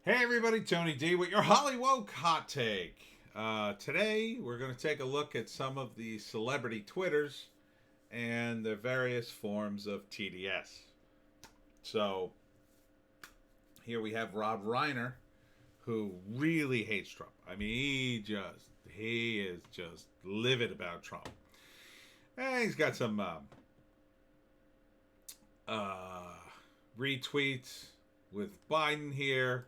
Hey everybody, Tony D with your Hollywood hot take. Today we're going to take a look at some of the celebrity Twitters and their various forms of TDS. So here we have Rob Reiner, who really hates Trump. I mean, he is just livid about Trump. And he's got some uh, retweets with Biden here.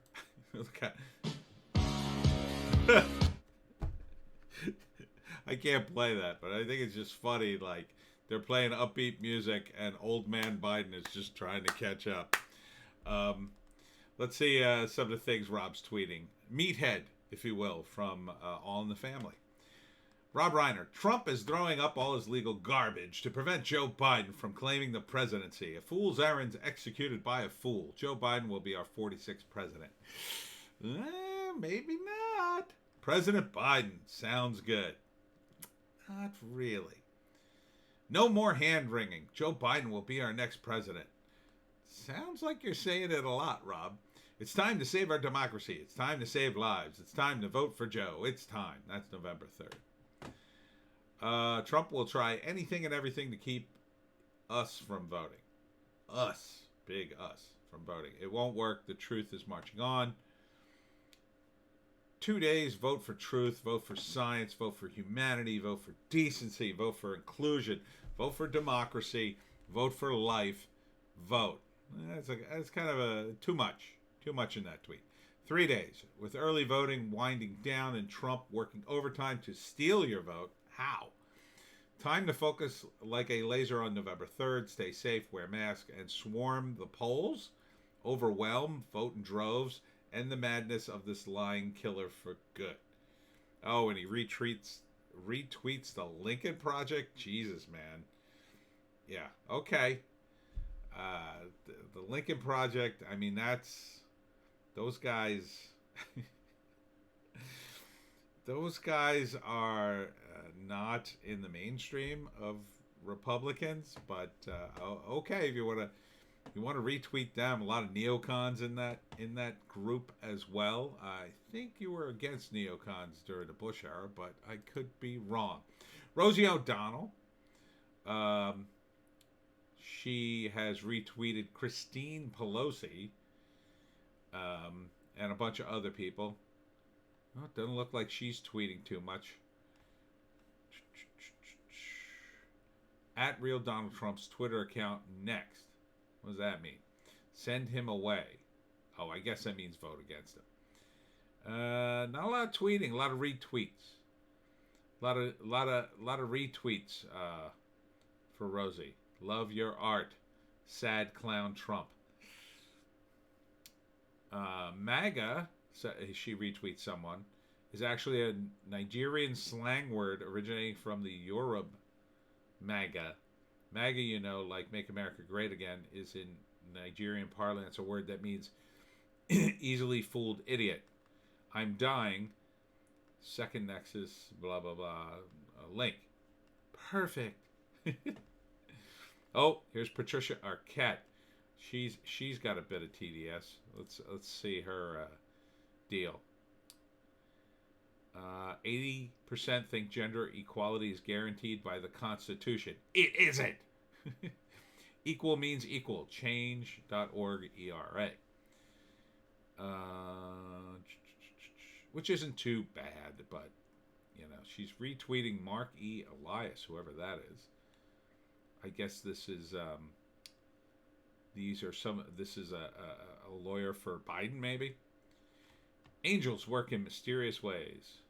I can't play that, but I think it's just funny. Like they're playing upbeat music, and old man Biden is just trying to catch up. Um, let's see some of the things Rob's tweeting. Meathead, if you will, from All in the Family. Rob Reiner. Trump is throwing up all his legal garbage to prevent Joe Biden from claiming the presidency. A fool's errand executed by a fool. Joe Biden will be our 46th president. Maybe not. President Biden. Sounds good. Not really. No more hand wringing. Joe Biden will be our next president. Sounds like you're saying it a lot, Rob. It's time to save our democracy. It's time to save lives. It's time to vote for Joe. It's time. That's November 3rd. Trump will try anything and everything to keep us from voting. Us. Big us from voting. It won't work. The truth is marching on. 2 days, vote for truth, vote for science, vote for humanity, vote for decency, vote for inclusion, vote for democracy, vote for life, vote. That's kind of too much in that tweet. 3 days, with early voting winding down and Trump working overtime to steal your vote. How? Time to focus like a laser on November 3rd. Stay safe, wear masks, and swarm the polls. Overwhelm, vote in droves. End the madness of this lying killer for good. Oh, and he retweets the Lincoln Project. Jesus, man. Yeah, okay. The Lincoln Project, I mean, those guys, those guys are not in the mainstream of Republicans, but okay, if you want to retweet them. A lot of neocons in that group as well. I think you were against neocons during the Bush era, but I could be wrong. Rosie O'Donnell, she has retweeted Christine Pelosi and a bunch of other people. Well, it doesn't look like she's tweeting too much. At Real Donald Trump's Twitter account next. What does that mean? Send him away. Oh, I guess that means vote against him. Not a lot of tweeting, a lot of retweets. A lot of retweets for Rosie. Love your art. Sad clown Trump. MAGA, she retweets someone, is actually a Nigerian slang word originating from the Yoruba MAGA. MAGA, you know, like Make America Great Again, is in Nigerian parlance a word that means easily fooled idiot. I'm dying. Second nexus, blah, blah, blah. Link. Perfect. Oh, here's Patricia Arquette. She's got a bit of TDS. Let's see her deal. 80% think gender equality is guaranteed by the Constitution. It isn't. Equal means equal. Change.org ERA. Which isn't too bad, but you know, she's retweeting Mark E. Elias, whoever that is. I guess this is this is a lawyer for Biden, maybe. Angels work in mysterious ways.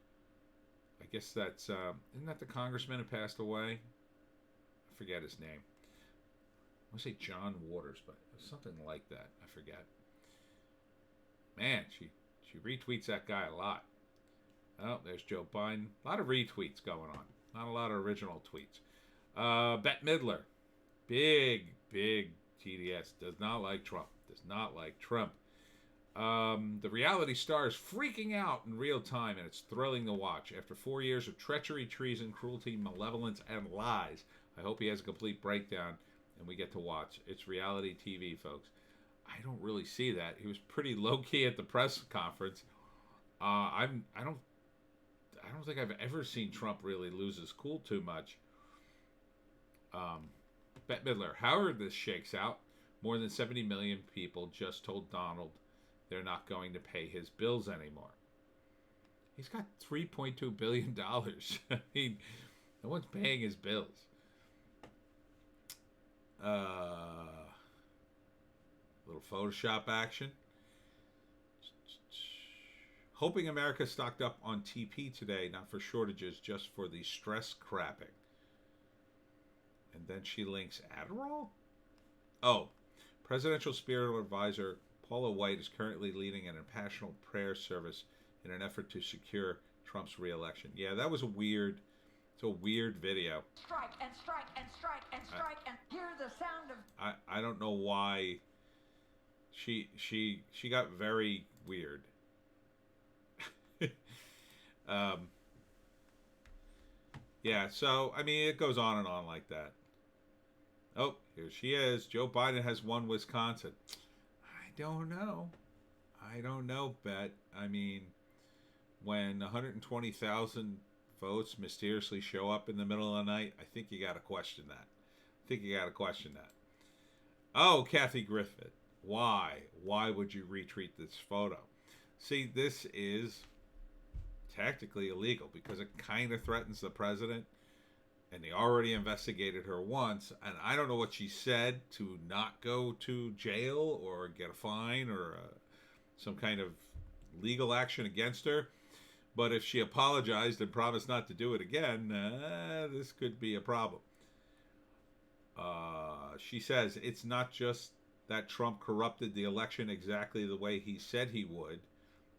I guess that's isn't that the congressman who passed away? I forget his name. I want to say John Waters, but something like that. I forget. Man, she retweets that guy a lot. Oh, there's Joe Biden. A lot of retweets going on. Not a lot of original tweets. Bette Midler. Big TDS. Does not like Trump. Does not like Trump. The reality star is freaking out in real time, and it's thrilling to watch. After 4 years of treachery, treason, cruelty, malevolence, and lies, I hope he has a complete breakdown, and we get to watch. It's reality TV, folks. I don't really see that. He was pretty low key at the press conference. I don't think I've ever seen Trump really lose his cool too much. Bette Midler, however this shakes out, more than 70 million people just told Donald they're not going to pay his bills anymore. He's got $3.2 billion. I mean, no one's paying his bills. Little Photoshop action. Hoping America stocked up on TP today, not for shortages, just for the stress crapping. And then she links Adderall? Oh, presidential spiritual advisor Paula White is currently leading an impassioned prayer service in an effort to secure Trump's reelection. Yeah, that was it's a weird video. Strike and strike and strike and strike and hear the sound of... I don't know why she got very weird. Yeah, so, I mean, it goes on and on like that. Oh, here she is. Joe Biden has won Wisconsin. I don't know, Bet. I mean, when 120,000 votes mysteriously show up in the middle of the night, I think you got to question that. Oh, Kathy Griffith. Why? Why would you retweet this photo? See, this is technically illegal because it kind of threatens the president, and they already investigated her once, and I don't know what she said to not go to jail or get a fine or some kind of legal action against her, but if she apologized and promised not to do it again, this could be a problem. She says it's not just that Trump corrupted the election exactly the way he said he would,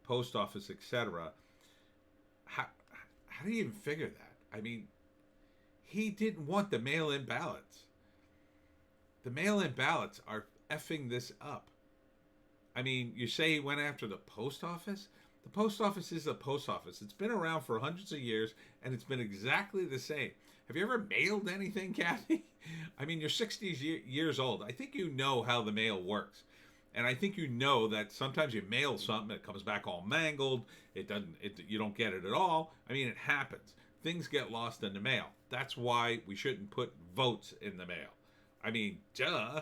post office, etc. How do you even figure that? I mean, he didn't want the mail-in ballots. The mail-in ballots are effing this up. I mean, you say he went after the post office? The post office is a post office. It's been around for hundreds of years, and it's been exactly the same. Have you ever mailed anything, Kathy? I mean, you're 60 years old. I think you know how the mail works. And I think you know that sometimes you mail something, it comes back all mangled. You don't get it at all. I mean, it happens. Things get lost in the mail. That's why we shouldn't put votes in the mail. I mean, duh.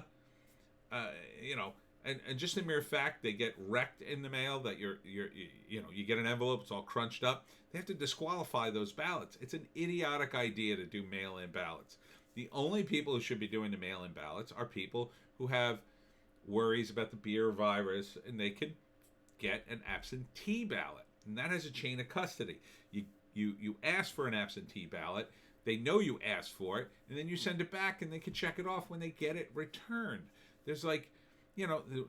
And just the mere fact they get wrecked in the mail, that you get an envelope, it's all crunched up. They have to disqualify those ballots. It's an idiotic idea to do mail-in ballots. The only people who should be doing the mail-in ballots are people who have worries about the beer virus, and they could get an absentee ballot, and that has a chain of custody. You ask for an absentee ballot, they know you asked for it, and then you send it back, and they can check it off when they get it returned. There's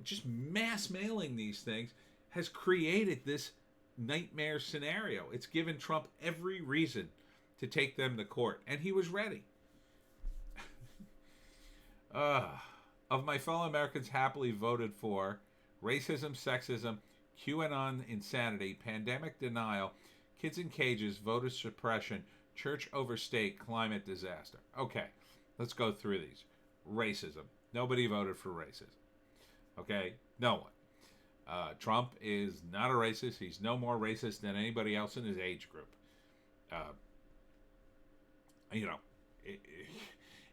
just mass mailing these things has created this nightmare scenario. It's given Trump every reason to take them to court, and he was ready. Of my fellow Americans happily voted for racism, sexism, QAnon insanity, pandemic denial, kids in cages, voter suppression, church overstate, climate disaster. Okay, let's go through these. Racism. Nobody voted for racism. Okay, no one. Trump is not a racist. He's no more racist than anybody else in his age group.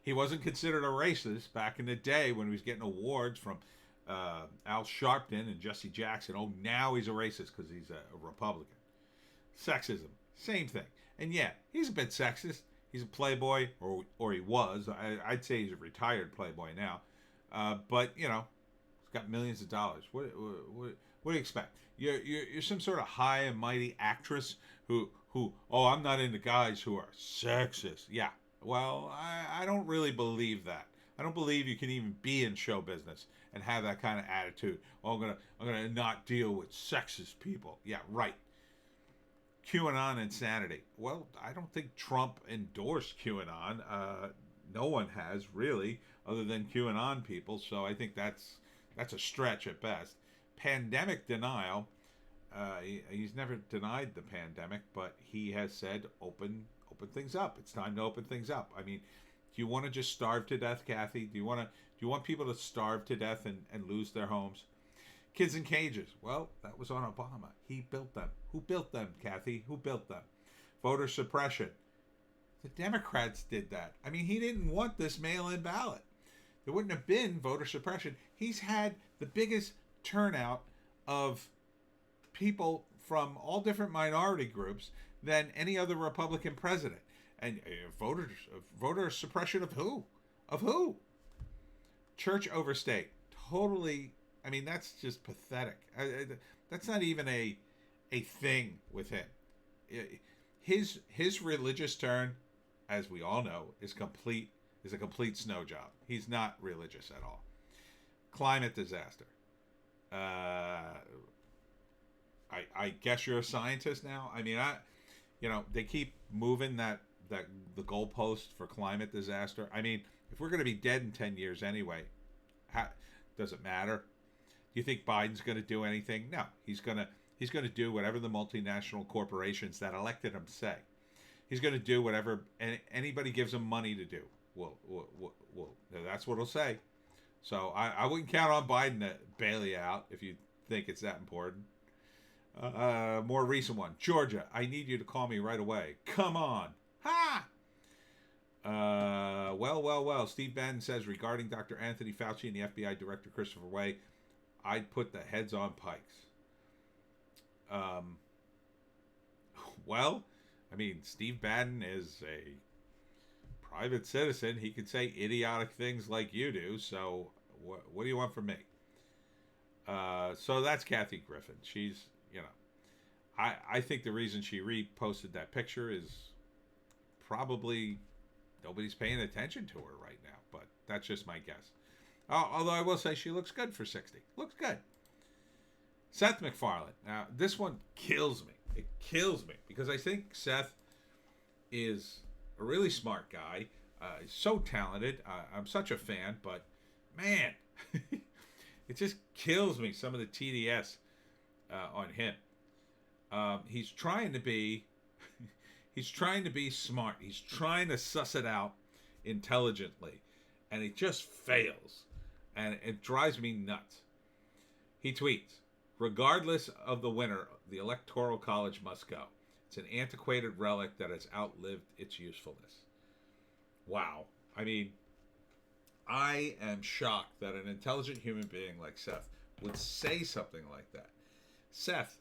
He wasn't considered a racist back in the day when he was getting awards from Al Sharpton and Jesse Jackson. Oh, now he's a racist because he's a Republican. Sexism, same thing. And yeah, he's a bit sexist. He's a playboy, or he was. I'd say he's a retired playboy now. But he's got millions of dollars. What do you expect? You're some sort of high and mighty actress who I'm not into guys who are sexist. Yeah. Well, I don't really believe that. I don't believe you can even be in show business and have that kind of attitude. Oh, I'm gonna not deal with sexist people. Yeah, right. QAnon insanity. Well, I don't think Trump endorsed QAnon. No one has really, other than QAnon people. So I think that's a stretch at best. Pandemic denial. He's never denied the pandemic, but he has said open things up. It's time to open things up. I mean, you want to just starve to death, Kathy? Do you want people to starve to death and lose their homes? Kids in cages. Well, that was on Obama. He built them. Who built them, Kathy? Who built them? Voter suppression. The Democrats did that. I mean, he didn't want this mail-in ballot. There wouldn't have been voter suppression. He's had the biggest turnout of people from all different minority groups than any other Republican president. And voter suppression of who? Of who? Church overstate. Totally. I mean, that's just pathetic. That's not even a thing with him. His religious turn, as we all know, is a complete snow job. He's not religious at all. Climate disaster. I guess you're a scientist now. I mean, they keep moving the goalpost for climate disaster. I mean, if we're going to be dead in 10 years anyway, does it matter? Do you think Biden's going to do anything? No, he's going to do whatever the multinational corporations that elected him say. He's going to do whatever anybody gives him money to do. Well, that's what he'll say. So I wouldn't count on Biden to bail you out if you think it's that important. More recent one. Georgia, I need you to call me right away. Come on. Ha! Well. Steve Bannon says, regarding Dr. Anthony Fauci and the FBI Director Christopher Wray, I'd put the heads on pikes. Well, I mean, Steve Bannon is a private citizen. He could say idiotic things like you do. So what do you want from me? So that's Kathy Griffin. She's, I think the reason she reposted that picture is probably nobody's paying attention to her right now. But that's just my guess. Although I will say she looks good for 60. Looks good. Seth MacFarlane. Now, this one kills me. It kills me because I think Seth is a really smart guy. He's so talented. I'm such a fan, but man, it just kills me, some of the TDS on him. He's trying to be smart. He's trying to suss it out intelligently, and it just fails, and it drives me nuts. He tweets, regardless of the winner, the Electoral College must go. It's an antiquated relic that has outlived its usefulness. Wow. I mean, I am shocked that an intelligent human being like Seth would say something like that. Seth,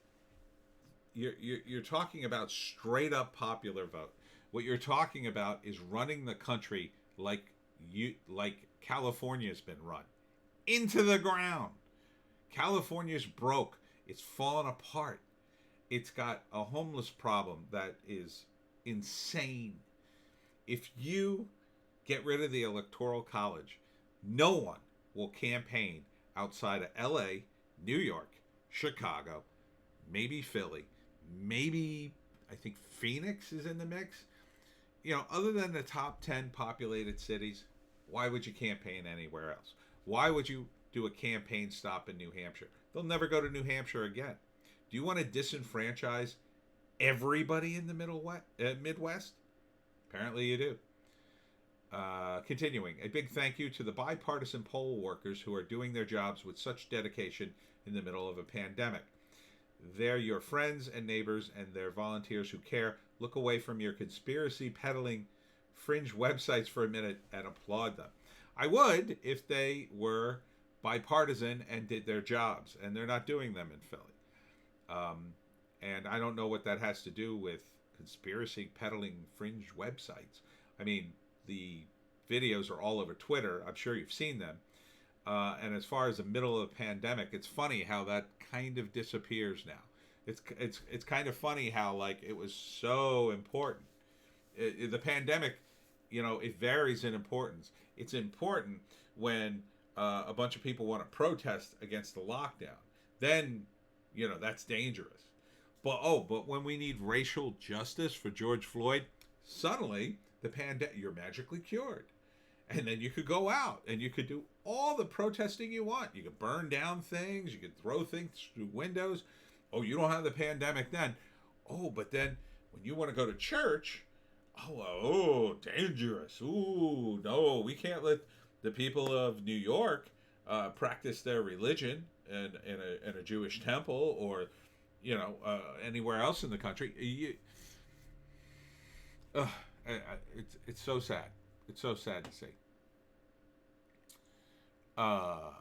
you're talking about straight up popular vote. What you're talking about is running the country like California's been run into the ground. California's broke. It's fallen apart. It's got a homeless problem that is insane. If you get rid of the Electoral College, no one will campaign outside of LA, New York, Chicago, maybe Philly, maybe I think Phoenix is in the mix. Other than the top 10 populated cities, why would you campaign anywhere else? Why would you do a campaign stop in New Hampshire? They'll never go to New Hampshire again. Do you want to disenfranchise everybody in the Midwest? Apparently you do. Continuing, a big thank you to the bipartisan poll workers who are doing their jobs with such dedication in the middle of a pandemic. They're your friends and neighbors, and they're volunteers who care. Look away from your conspiracy peddling fringe websites for a minute and applaud them. I would if they were bipartisan and did their jobs, and they're not doing them in Philly. And I don't know what that has to do with conspiracy peddling fringe websites. I mean, the videos are all over Twitter. I'm sure you've seen them. And as far as the middle of the pandemic, it's funny how that kind of disappears now. It's kind of funny how it was so important. The pandemic, it varies in importance. It's important when a bunch of people want to protest against the lockdown. Then, that's dangerous. But when we need racial justice for George Floyd, suddenly the pandemic, you're magically cured. And then you could go out and you could do all the protesting you want. You could burn down things. You could throw things through windows. Oh, you don't have the pandemic then. Oh, but then when you want to go to church, Dangerous. Ooh, no, we can't let the people of New York practice their religion in a Jewish temple or, anywhere else in the country. Uh, it's so sad. It's so sad to see. Uh,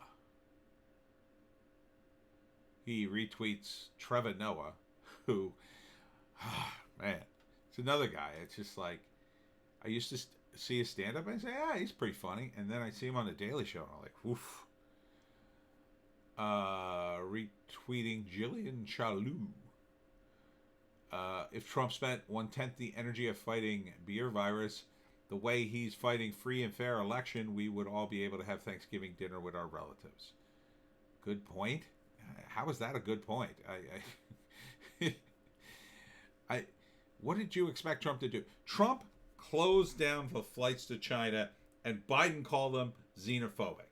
he retweets Trevor Noah, who, man, it's another guy. It's just like I used to see his stand up and I say, he's pretty funny, and then I see him on the Daily Show and I'm like, oof. Retweeting Jillian Chalou. If Trump spent 1/10 the energy of fighting beer virus the way he's fighting free and fair election, we would all be able to have Thanksgiving dinner with our relatives. Good point. How is that a good point? I what did you expect Trump to do? Trump closed down the flights to China, and Biden called them xenophobic.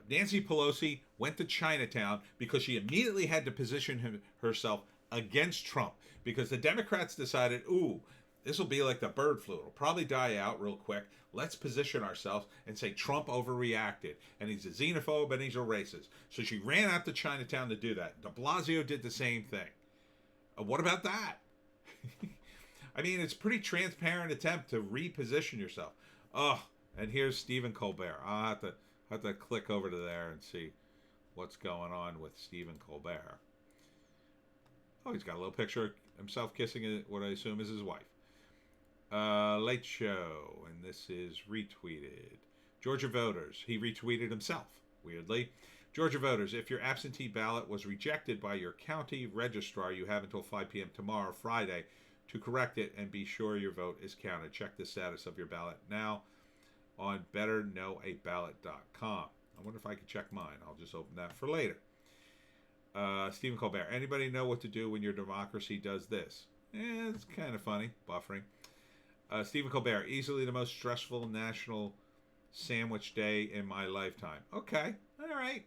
Nancy Pelosi went to Chinatown because she immediately had to position herself against Trump because the Democrats decided, this will be like the bird flu. It'll probably die out real quick. Let's position ourselves and say Trump overreacted and he's a xenophobe and he's a racist. So she ran out to Chinatown to do that. De Blasio did the same thing. What about that? I mean, it's a pretty transparent attempt to reposition yourself. And here's Stephen Colbert. I'll have to click over to there and see what's going on with Stephen Colbert. He's got a little picture of himself kissing what I assume is his wife. Late Show, and this is retweeted. Georgia voters. He retweeted himself, weirdly. Georgia voters, if your absentee ballot was rejected by your county registrar, you have until 5 p.m. tomorrow, Friday, to correct it and be sure your vote is counted. Check the status of your ballot now on betterknowaballot.com. I wonder if I can check mine. I'll just open that for later. Stephen Colbert. Anybody know what to do when your democracy does this? It's kind of funny. Buffering. Stephen Colbert. Easily the most stressful national sandwich day in my lifetime. Okay. All right.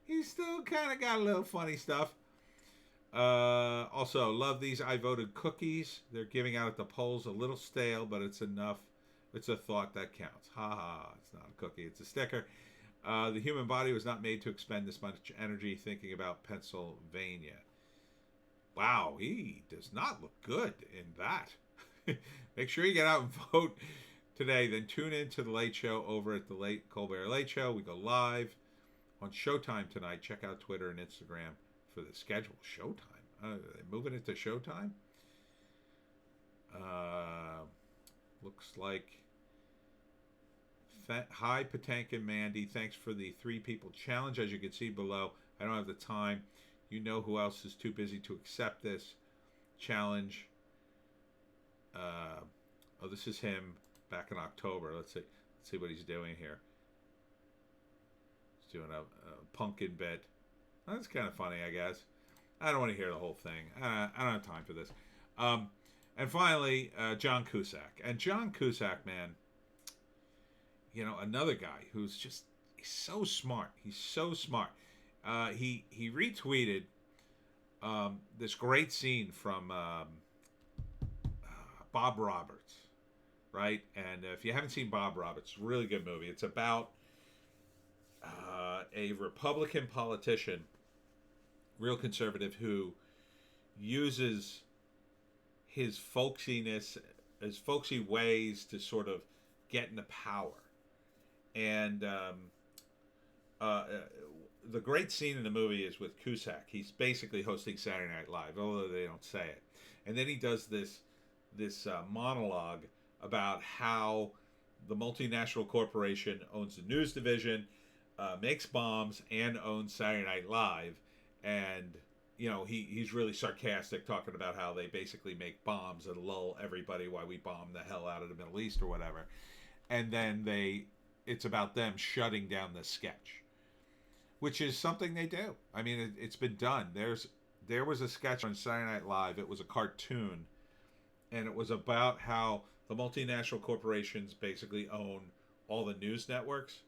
He's still kind of got a little funny stuff. Also, love these I voted cookies. They're giving out at the polls. A little stale, but it's enough. It's a thought that counts. Ha ha. It's not a cookie. It's a sticker. The human body was not made to expend this much energy thinking about Pennsylvania. Wow, he does not look good in that. Make sure you get out and vote today. Then tune in to The Late Show over at The Late Colbert Late Show. We go live on Showtime tonight. Check out Twitter and Instagram for the schedule. Showtime? They're moving it to Showtime? Looks like... Hi, Patank and Mandy. Thanks for the 3 people challenge. As you can see below, I don't have the time. You know who else is too busy to accept this challenge. This is him back in October. Let's see what he's doing here. He's doing a pumpkin bit. That's kind of funny, I guess. I don't want to hear the whole thing. I don't have time for this. And finally, John Cusack. And John Cusack, man, another guy who's just, he's so smart. He's so smart. He retweeted this great scene from Bob Roberts, right? And if you haven't seen Bob Roberts, it's a really good movie. It's about a Republican politician, real conservative, who uses his folksiness, his folksy ways to sort of get into power. And the great scene in the movie is with Cusack. He's basically hosting Saturday Night Live, although they don't say it. And then he does this monologue about how the multinational corporation owns the news division, makes bombs, and owns Saturday Night Live. And, he's really sarcastic, talking about how they basically make bombs and lull everybody while we bomb the hell out of the Middle East or whatever. And then it's about them shutting down the sketch, which is something they do. I mean, it's been done. There was a sketch on Saturday Night Live. It was a cartoon, and it was about how the multinational corporations basically own all the news networks.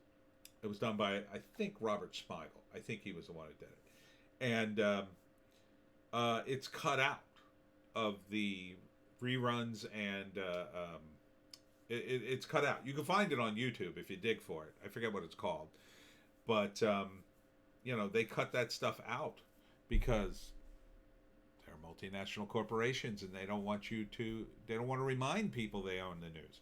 It was done by, I think, Robert Smigel. I think he was the one who did it. And it's cut out of the reruns, and it's cut out. You can find it on YouTube if you dig for it. I forget what it's called, but they cut that stuff out because they're multinational corporations, and they don't want to remind people they own the news.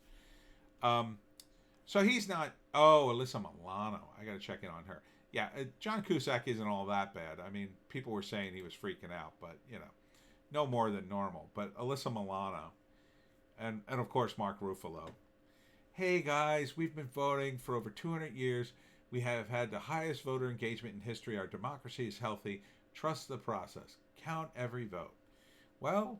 So he's not. Oh, Alyssa Milano. I got to check in on her. Yeah, John Cusack isn't all that bad. I mean, people were saying he was freaking out, but no more than normal. But Alyssa Milano, and of course Mark Ruffalo. Hey guys, we've been voting for over 200 years. We have had the highest voter engagement in history. Our democracy is healthy. Trust the process. Count every vote. Well,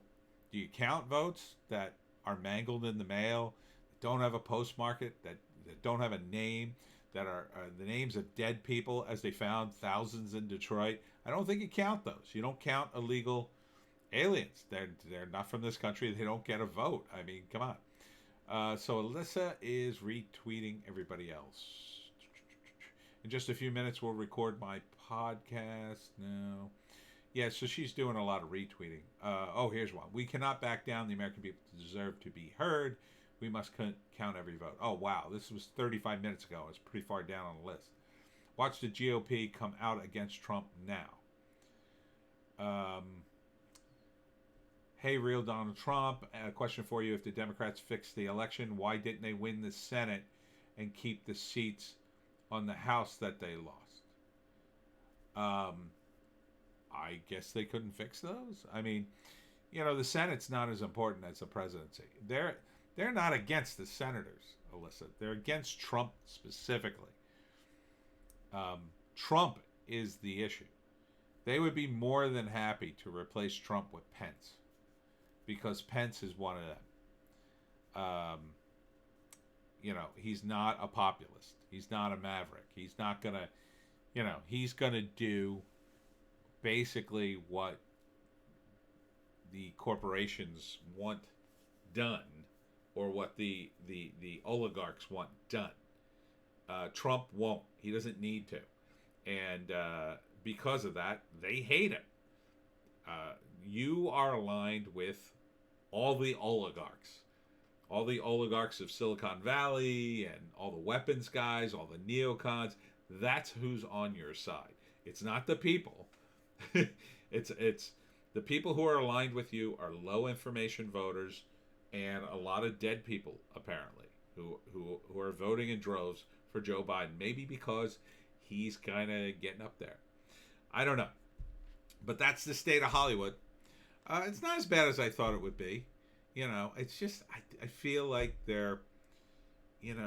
do you count votes that are mangled in the mail, that don't have a postmarket, that don't have a name, that are the names of dead people, as they found thousands in Detroit? I don't think you count those. You don't count illegal aliens. They're not from this country. They don't get a vote. I mean, come on. So Alyssa is retweeting everybody else. In just a few minutes, we'll record my podcast. No. Yeah, so she's doing a lot of retweeting. Here's one. We cannot back down. The American people deserve to be heard. We must count every vote. Oh, wow. This was 35 minutes ago. It's pretty far down on the list. Watch the GOP come out against Trump now. Hey, real Donald Trump. A question for you. If the Democrats fixed the election, why didn't they win the Senate and keep the seats on the House that they lost? I guess they couldn't fix those. I mean, the Senate's not as important as the presidency. They're not against the senators, Alyssa. They're against Trump specifically. Trump is the issue. They would be more than happy to replace Trump with Pence, because Pence is one of them. He's not a populist. He's not a maverick. He's not gonna, he's gonna do basically what the corporations want done, or what the oligarchs want done. Trump won't. He doesn't need to. And because of that, they hate him. You are aligned with all the oligarchs. All the oligarchs of Silicon Valley and all the weapons guys, all the neocons. That's who's on your side. It's not the people. It's the people who are aligned with you are low information voters, and a lot of dead people, apparently, who are voting in droves for Joe Biden. Maybe because he's kind of getting up there. I don't know. But that's the state of Hollywood. It's not as bad as I thought it would be. It's just, I feel like they're a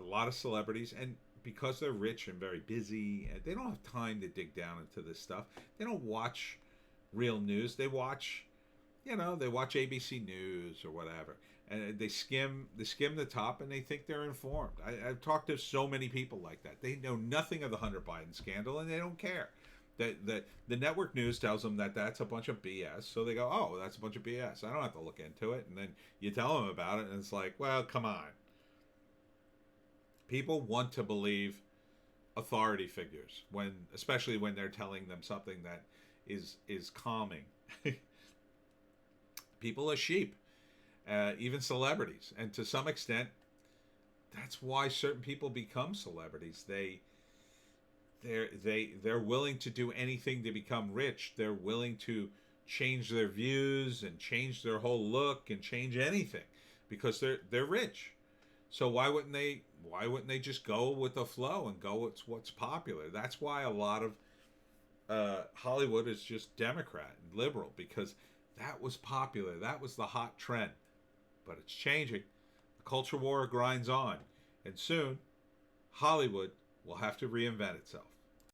lot of celebrities, and because they're rich and very busy, and they don't have time to dig down into this stuff. They don't watch real news. They watch ABC News or whatever, and they skim the top, and they think they're informed. I've talked to so many people like that. They know nothing of the Hunter Biden scandal, and they don't care. The network news tells them that that's a bunch of BS, so they go, oh, that's a bunch of BS. I don't have to look into it. And then you tell them about it, and it's like, well, come on. People want to believe authority figures, especially when they're telling them something that is calming. People are sheep, even celebrities, and to some extent, that's why certain people become celebrities. They're willing to do anything to become rich. They're willing to change their views and change their whole look and change anything because they're rich. So why wouldn't they just go with the flow and go with what's popular? That's why a lot of Hollywood is just Democrat and liberal, because that was popular. That was the hot trend. But it's changing. The culture war grinds on. And soon, Hollywood will have to reinvent itself.